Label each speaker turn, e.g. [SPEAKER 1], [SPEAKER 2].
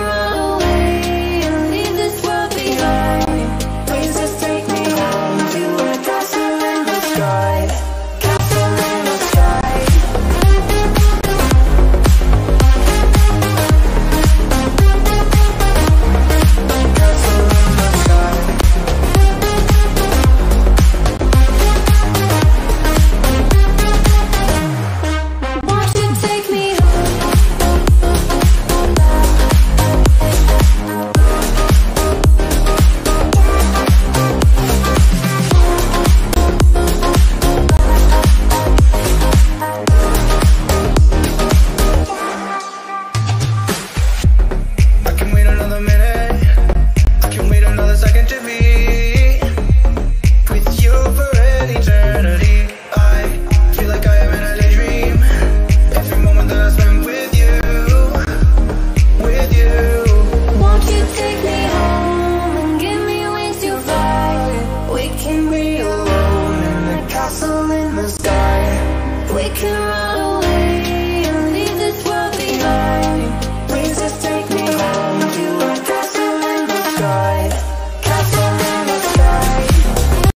[SPEAKER 1] run away and leave this world behind. Please just take me home to a castle in the sky. Castle in the sky. Castle in the sky. Won't you take me I can wait another minute, I can wait another second to be with you for an eternity. I feel like I am in a daydream. Every moment that I spend with you, with you. Won't you take me home and give me wings to fly? We can be alone in the castle in the sky. We can